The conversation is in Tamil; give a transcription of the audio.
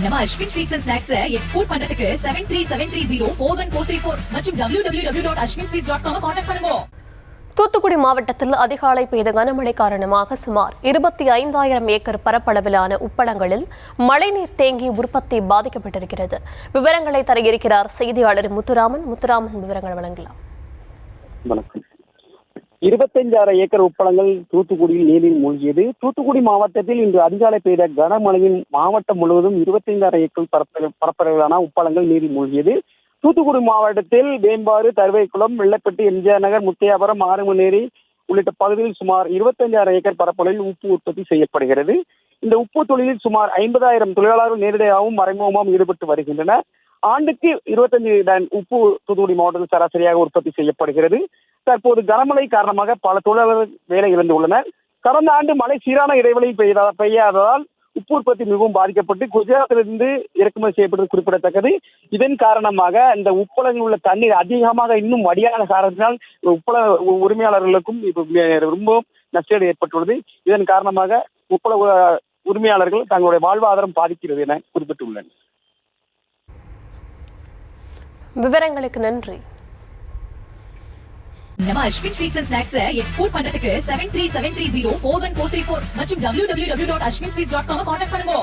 நம்ம Ashwin sweets and snacks export பண்றதுக்கு 7373041434 மற்றும் www.ashwinsweets.com கான்டாக்ட் பண்ணுங்க. தூத்துக்குடி மாவட்டத்தில் அதிகாலை பெய்த கனமழை காரணமாக சுமார் 25,000 ஏக்கர் பரப்பளவிலான உப்பளங்களில் மழைநீர் தேங்கி உற்பத்தி பாதிக்கப்பட்டிருக்கிறது. விவரங்களை தர இருக்கிறார் செய்தியாளர் முத்துராமன். விவரங்கள் வழங்கலாம். வணக்கம். 25,000 ஏக்கர் உப்பளங்கள் தூத்துக்குடியில் நீரில் மூழ்கியது. தூத்துக்குடி மாவட்டத்தில் இன்று அதிகாலை பெய்த கனமழையில் மாவட்டம் முழுவதும் 25,000 ஏக்கர் பரப்பளவிலான உப்பளங்கள் நீரில் மூழ்கியது. தூத்துக்குடி மாவட்டத்தில் வேம்பாறு, தருவைக்குளம், வெள்ளப்பட்டி, எம்ஜிஆர் நகர், முத்தையாபுரம், ஆறுமநேரி உள்ளிட்ட பகுதியில் சுமார் 25,000 ஏக்கர் பரப்பளவில் உப்பு உற்பத்தி செய்யப்படுகிறது. இந்த உப்பு தொழிலில் சுமார் 50,000 தொழிலாளர்கள் நேரடியாகவும் மறைமுகமாகவும் ஈடுபட்டு வருகின்றனர். ஆண்டுக்கு 25 டன் உப்பு தூத்துக்குடி மாவட்டத்தில் சராசரியாக உற்பத்தி செய்யப்படுகிறது. தற்போது கனமழை காரணமாக பல தொழிலாளர்கள் வேலை இழந்துள்ளனர். கடந்த ஆண்டு மழை சீரான இடைவெளியில் பெய்யாததால் உப்பு உற்பத்தி மிகவும் பாதிக்கப்பட்டு குஜராத்திலிருந்து இறக்குமதி செய்யப்பட்டது குறிப்பிடத்தக்கது. இதன் காரணமாக இந்த உப்பளங்களில் உள்ள தண்ணீர் அதிகமாக இன்னும் வடியான காரணத்தினால் உப்பள உரிமையாளர்களுக்கும் ரொம்பவும் நஷ்டம் ஏற்பட்டுள்ளது. இதன் காரணமாக உப்பள உரிமையாளர்கள் தங்களுடைய வாழ்வாதாரம் பாதிக்கிறது என குறிப்பிட்டுள்ளனர். விவரங்களுக்கு நன்றி. நம்ம Ashwin sweets and snacks export பண்றதுக்கு 7373041434 மற்றும் www.ashwinsweets.com கான்டாக்ட் பண்ணுங்க.